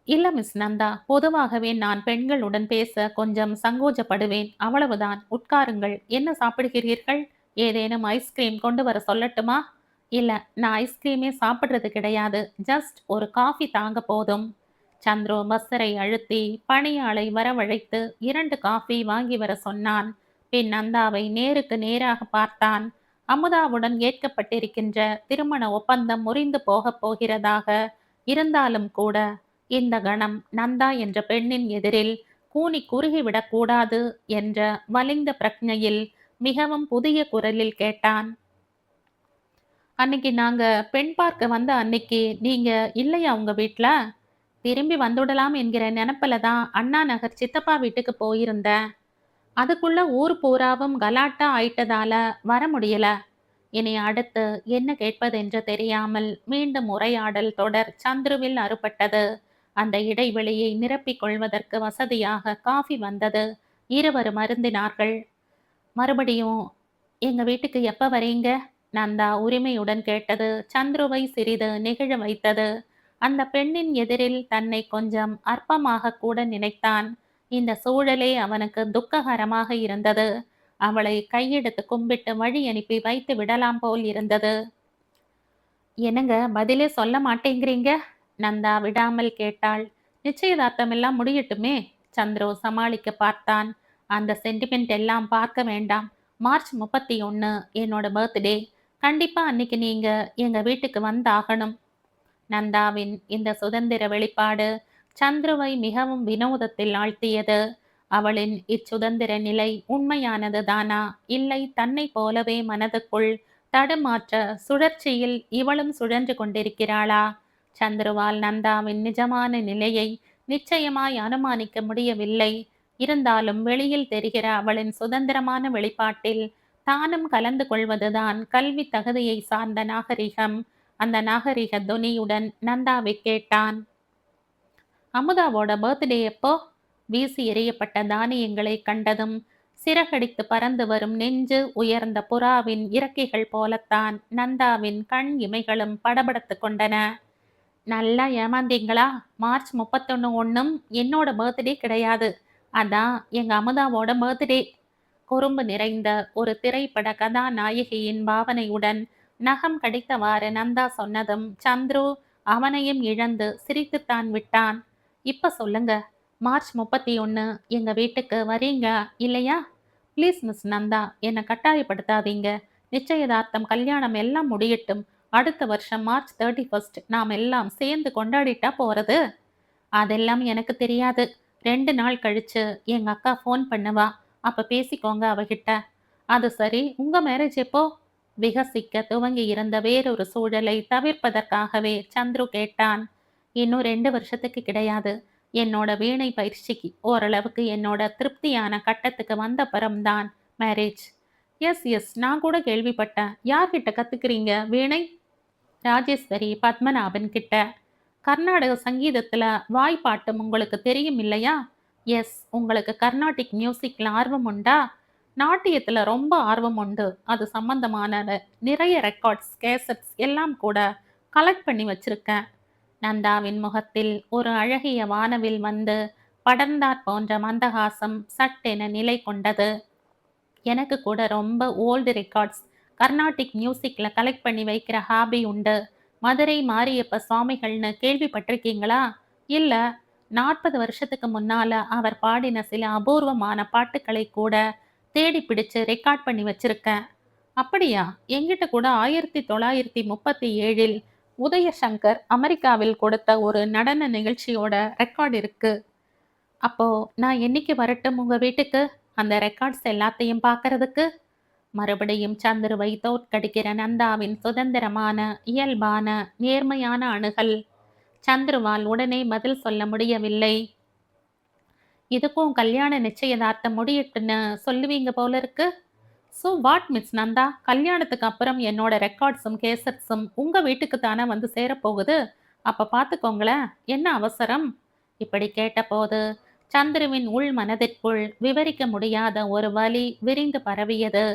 இல்ல மிஸ் நந்தா, பொதுவாகவே நான் பெண்களுடன் பேச கொஞ்சம் சங்கோஜப்படுவேன். அவ்வளவுதான். உட்காருங்கள். என்ன சாப்பிடுகிறீர்கள்? ஏதேனும் ஐஸ்கிரீம் கொண்டு வர சொல்லட்டுமா? இல்ல, நான் ஐஸ்கிரீமே சாப்பிடுறது கிடையாது. ஜஸ்ட் ஒரு காஃபி தாங்க போதும். சந்துரு பஸ்ஸரை அழுத்தி பணியாளை வரவழைத்து 2 காஃபி வாங்கி வர சொன்னான். பின் நந்தாவை நேருக்கு நேராக பார்த்தான். அமுதாவுடன் ஏற்கப்பட்டிருக்கின்ற திருமண ஒப்பந்தம் முறிந்து போகப் போகிறதாக இருந்தாலும் கூட இந்த கணம் நந்தா என்ற பெண்ணின் எதிரில் கூனி குறுகிவிடக்கூடாது என்ற வலிந்த பிரக்ஞையில் மிகவும் புதிய குரலில் கேட்டான். அன்னைக்கு நாங்க பெண் பார்க்க வந்த அன்னைக்கு நீங்க இல்லையா உங்க வீட்ல? திரும்பி வந்துடலாம் என்கிற நினப்பில தான் அண்ணா நகர் சித்தப்பா வீட்டுக்கு போயிருந்தேன். அதுக்குள்ள ஊர் பூராவும் கலாட்டா ஆயிட்டதால வர முடியல. இனி அடுத்து என்ன கேட்பதென்று தெரியாமல் மீண்டும் உரையாடல் தொடர் சந்துருவில் அறுபட்டது. அந்த இடைவெளியை நிரப்பிக் கொள்வதற்கு வசதியாக காஃபி வந்தது. இருவரும் அருந்தினார்கள். மறுபடியும் எங்க வீட்டுக்கு எப்ப வரீங்க? நந்தா உரிமையுடன் கேட்டது சந்துருவை சிறிது நெகிழ வைத்தது. அந்த பெண்ணின் எதிரில் தன்னை கொஞ்சம் அற்பமாக கூட நினைத்தான். இந்த சூழலே அவனுக்கு துக்ககரமாக இருந்தது. அவளை கையெடுத்து கும்பிட்டு வழி அனுப்பி வைத்து விடலாம் போல் இருந்தது. என்னங்க பதிலே சொல்ல மாட்டேங்கிறீங்க? நந்தா விடாமல் கேட்டாள். நிச்சயதார்த்தம் எல்லாம் முடியட்டுமே. சந்துரு சமாளிக்க பார்த்தான். அந்த சென்டிமெண்ட் எல்லாம் பார்க்க வேண்டாம். மார்ச் 31 என்னோட பர்த்டே. கண்டிப்பா அன்னைக்கு நீங்க எங்க வீட்டுக்கு வந்தாகணும். நந்தாவின் இந்த சுதந்திர வெளிப்பாடு சந்துருவை மிகவும் வினோதத்தில் ஆழ்த்தியது. அவளின் இச்சுதந்திர நிலை உண்மையானது தானா, இல்லை தன்னை போலவே மனதுக்குள் தடுமாற்ற சுழற்சியில் இவளும் சுழன்று கொண்டிருக்கிறாளா? சந்துருவால் நந்தாவின் நிஜமான நிலையை நிச்சயமாய் அனுமானிக்க முடியவில்லை. இருந்தாலும் வெளியில் தெரிகிற அவளின் சுதந்திரமான வெளிப்பாட்டில் தானும் கலந்து கொள்வதுதான் கல்வி தகுதியை சார்ந்த நாகரிகம். அந்த நாகரிக துனியுடன் நந்தாவை கேட்டான். அமுதாவோட பர்த்டே எப்போ? வீசி எறியப்பட்ட தானியங்களை கண்டதும் சிறகடித்து பறந்து வரும் நெஞ்சு உயர்ந்த புறாவின் இறக்கைகள் போலத்தான் நந்தாவின் கண் இமைகளும் படபடத்து கொண்டன. நல்லா ஏமாந்தீங்களா? மார்ச் 31 ஒன்றும் என்னோட பர்த்டே கிடையாது. அதான் எங்க அமுதாவோட பர்த்டே. குறும்பு நிறைந்த ஒரு திரைப்பட கதாநாயகியின் பாவனையுடன் நகம் கடித்தவாறு நந்தா சொன்னதும் சந்துரு அவனையும் இழந்து சிரித்துத்தான் விட்டான். இப்ப சொல்லுங்க, மார்ச் 31 எங்க வீட்டுக்கு வரீங்க இல்லையா? ப்ளீஸ் மிஸ் நந்தா, என்னை கட்டாயப்படுத்தாதீங்க. நிச்சயதார்த்தம் கல்யாணம் எல்லாம் முடியட்டும். அடுத்த வருஷம் மார்ச் 31 நாம் எல்லாம் சேர்ந்து கொண்டாடிட்டா போறது. அதெல்லாம் எனக்கு தெரியாது. 2 நாள் கழிச்சு எங்க அக்கா ஃபோன் பண்ணுவா. அப்ப பேசிக்கோங்க அவகிட்ட. அது சரி, உங்க மேரேஜ் எப்போ? விகசிக்க துவங்கி இருந்த வேறொரு சூழலை தவிர்ப்பதற்காகவே சந்துரு கேட்டான். இன்னும் 2 வருஷத்துக்கு கிடையாது. என்னோட வீணை பயிற்சிக்கு ஓரளவுக்கு என்னோட திருப்தியான கட்டத்துக்கு வந்த பரம்தான் மேரேஜ். எஸ் எஸ், நான் கூட கேள்விப்பட்டேன். யார்கிட்ட கத்துக்கிறீங்க வீணை? ராஜேஸ்வரி பத்மநாபன் கிட்ட. கர்நாடக சங்கீதத்துல வாய்ப்பாட்டும் உங்களுக்கு தெரியும் இல்லையா? எஸ். உங்களுக்கு கர்நாடிக் மியூசிக்ல ஆர்வம் உண்டா? நாட்டியத்துல ரொம்ப ஆர்வம் உண்டு. அது சம்பந்தமான நிறைய ரெக்கார்ட்ஸ், கேசட்ஸ் எல்லாம் கூட கலெக்ட் பண்ணி வச்சிருக்கேன். நந்தாவின் முகத்தில் ஒரு அழகிய வானவில் வந்து படர்ந்தாற் போன்ற மந்தகாசம் சட்டென நிலை கொண்டது. எனக்கு கூட ரொம்ப ஓல்டு ரெக்கார்ட்ஸ், கர்நாடிக் மியூசிக்ல கலெக்ட் பண்ணி வைக்கிற ஹாபி உண்டு. மதுரை மாரியப்ப சுவாமிகள்னு கேள்விப்பட்டிருக்கீங்களா? இல்ல, 40 வருஷத்துக்கு முன்னால அவர் பாடின சில அபூர்வமான பாட்டுக்களை கூட தேடி பிடிச்சு ரெக்கார்ட் பண்ணி வச்சிருக்கேன். அப்படியா? என்கிட்ட கூட 1937இல் உதயசங்கர் அமெரிக்காவில் கொடுத்த ஒரு நடன நிகழ்ச்சியோட ரெக்கார்ட் இருக்கு. அப்போ நான் என்னைக்கு வரட்டும் உங்க வீட்டுக்கு? அந்த ரெக்கார்ட்ஸ் எல்லாத்தையும் பார்க்கறதுக்கு? மறுபடியும் சந்துருவை தோற்கடிக்கிற நந்தாவின் சுதந்திரமான, இயல்பான, நேர்மையான அணுகல். சந்துருவால் உடனே பதில் சொல்ல முடியவில்லை. இதுக்கும் கல்யாண நிச்சயதார்த்தம் முடியட்டுன்னு சொல்லுவீங்க போல இருக்கு. So what Miss Nanda? கல்யாணத்துக்கு அப்புறம் என்னோட ரெக்கார்ட்ஸும் கேசட்ஸும் உங்க வீட்டுக்கு தானே வந்து சேரப்போகுது. அப்ப பார்த்துக்கோங்களேன். என்ன அவசரம்? இப்படி கேட்டபோது சந்துருவின் உள் மனதிற்குள் விவரிக்க முடியாத ஒரு வலி விரிந்து பரவியது.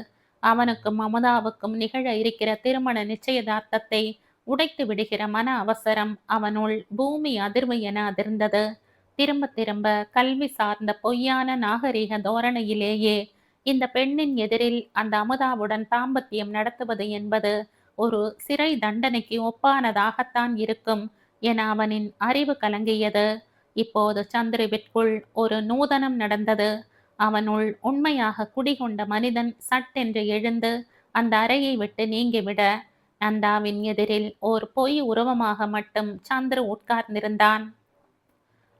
அவனுக்கும் அமுதாவுக்கும் நிகழ இருக்கிற திருமண நிச்சயதார்த்தத்தை உடைத்து விடுகிற மன அவசரம் அவனுள் பூமி அதிர்வு என அதிர்ந்தது. திரும்ப திரும்ப கல்வி சார்ந்த பொய்யான நாகரீக தோரணையிலேயே இந்த பெண்ணின் எதிரில் அந்த அமுதாவுடன் தாம்பத்தியம் நடத்துவது என்பது ஒரு சிறை தண்டனைக்கு ஒப்பானதாகத்தான் இருக்கும் என அவனின் அறிவு கலங்கியது. இப்போது சந்துருவிற்குள் ஒரு நூதனம் நடந்தது. அவனுள் உண்மையாக குடிகொண்ட மனிதன் சட்டென்று எழுந்து அந்த அறையை விட்டு நீங்கிவிட, நந்தாவின் எதிரில் ஓர் பொய் உருவமாக மட்டும் சந்துரு உட்கார்ந்திருந்தான்.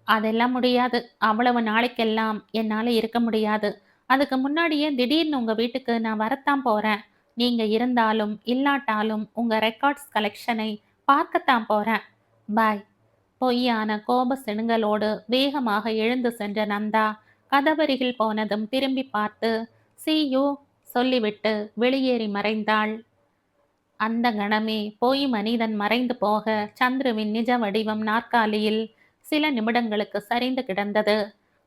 அதெல்லாம் முடியாது. அவ்வளவு நாளைக்கெல்லாம் என்னால இருக்க முடியாது. அதுக்கு முன்னாடியே திடீர்னு உங்க வீட்டுக்கு நான் வரத்தான் போறேன். நீங்க இருந்தாலும் இல்லாட்டாலும் உங்க ரெக்கார்ட்ஸ் கலெக்ஷனை பார்க்கத்தான் போறேன். பாய். பொய்யான கோப சிணுங்களோடு வேகமாக எழுந்து சென்ற நந்தா கதவருகில் போனதும் திரும்பி பார்த்து "See you" சொல்லிவிட்டு வெளியேறி மறைந்தாள். அந்த கணமே பொய் மனிதன் மறைந்து போக சந்துருவின் நிஜ வடிவம் நாற்காலியில் சில நிமிடங்களுக்கு சரிந்து கிடந்தது.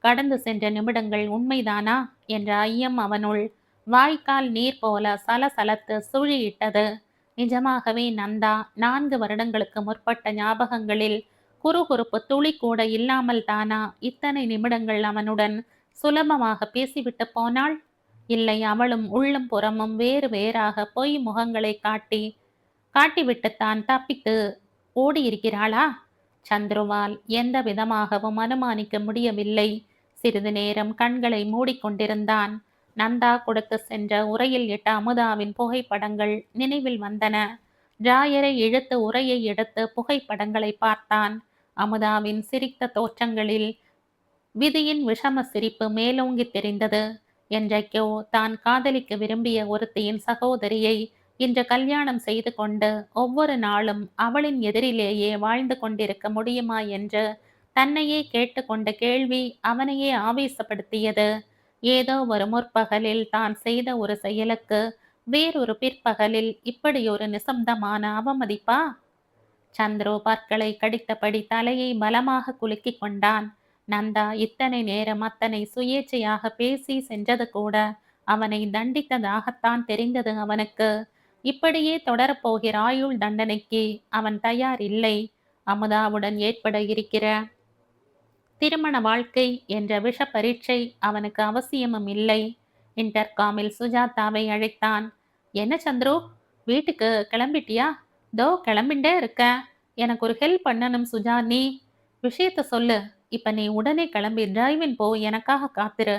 கடந்து சென்ற நிமிடங்கள் உண்மைதானா என்ற ஐயம் அவனுள் வாய்க்கால் நீர் போல சலசலத்து சுழியிட்டது. நிஜமாகவே நந்தா 4 வருடங்களுக்கு முற்பட்ட ஞாபகங்களில் குறுகுறுப்பு துளி கூட இல்லாமல் தானா இத்தனை நிமிடங்கள் அவனுடன் சுலபமாக பேசிவிட்டு போனாள்? இல்லை, அவளும் உள்ளும் புறமும் வேறு வேறாக பொய் முகங்களை காட்டிவிட்டுத்தான் தப்பித்து ஓடியிருக்கிறாளா? சந்துருவால் எந்த விதமாகவும் அனுமானிக்க முடியவில்லை. சிறிது நேரம் கண்களை மூடிக்கொண்டிருந்தான். நந்தா கொடுத்து சென்ற உரையில் இட்ட அமுதாவின் புகைப்படங்கள் நினைவில் வந்தன. டிராயரை இழுத்து உரையை எடுத்து புகைப்படங்களை பார்த்தான். அமுதாவின் சிரித்த தோற்றங்களில் விதியின் விஷம சிரிப்பு மேலோங்கி தெரிந்தது. என்றைக்கோ தான் காதலிக்க விரும்பிய ஒருத்தியின் சகோதரியை இன்று கல்யாணம் செய்து கொண்டு ஒவ்வொரு நாளும் அவளின் எதிரிலேயே வாழ்ந்து கொண்டிருக்க முடியுமா என்று தன்னையே கேட்டுக்கொண்ட கேள்வி அவனையே ஆவேசப்படுத்தியது. ஏதோ ஒரு முற்பகலில் தான் செய்த ஒரு செயலுக்கு வேறொரு பிற்பகலில் இப்படியொரு நிசப்தமான அவமதிப்பா? சந்துரு பற்களை கடித்தபடி தலையை பலமாக குலுக்கிக் கொண்டான். நந்தா இத்தனை நேரம் அத்தனை சுயேச்சையாக பேசி சென்றது கூட அவனை தண்டித்ததாகத்தான் தெரிந்தது அவனுக்கு. இப்படியே தொடரப்போகிற ஆயுள் தண்டனைக்கு அவன் தயார் இல்லை. அமுதாவுடன் ஏற்பட இருக்கிற திருமண வாழ்க்கை என்ற விஷ பரீட்சை அவனுக்கு அவசியமும் இல்லை. இன்டர்காமில் சுஜாதாவை அழைத்தான். என்ன சந்துரு, வீட்டுக்கு கிளம்பிட்டியா? தோ கிளம்பிண்டே இருக்க. எனக்கு ஒரு ஹெல்ப் பண்ணணும் சுஜா. நீ விஷயத்த சொல்லு. இப்ப நீ உடனே கிளம்பி டிரைவின் போ, எனக்காக காத்திரு.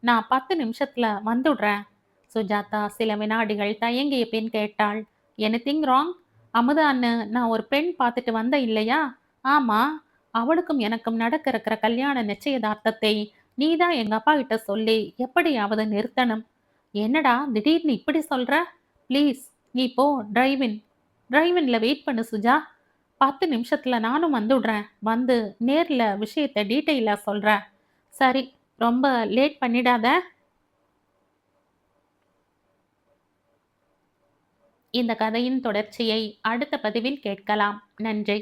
நான் 10 நிமிஷத்துல வந்துடுறேன். சுஜாதா சில வினாடிகள் தயங்கிய பின் கேட்டாள். Anything wrong? அமுதான்னு நான் ஒரு பெண் பார்த்துட்டு வந்தேன் இல்லையா? ஆமா. அவளுக்கும் எனக்கும் நடக்க இருக்கிற கல்யாண நிச்சயதார்த்தத்தை நீதான் எங்க அப்பா கிட்ட சொல்லி எப்படியாவது நிறுத்தணும். என்னடா திடீர்னு இப்படி சொல்ற? ப்ளீஸ் நீ போ. டிரைவின்ல வெயிட் பண்ணு சுஜா. 10 நிமிஷத்துல நானும் வந்துடுறேன். வந்து நேர்ல விஷயத்தை டீட்டெயிலா சொல்றேன். சரி, ரொம்ப லேட் பண்ணிடாத. இந்த கதையின் தொடர்ச்சியை அடுத்த பதிவில் கேட்கலாம். நன்றி.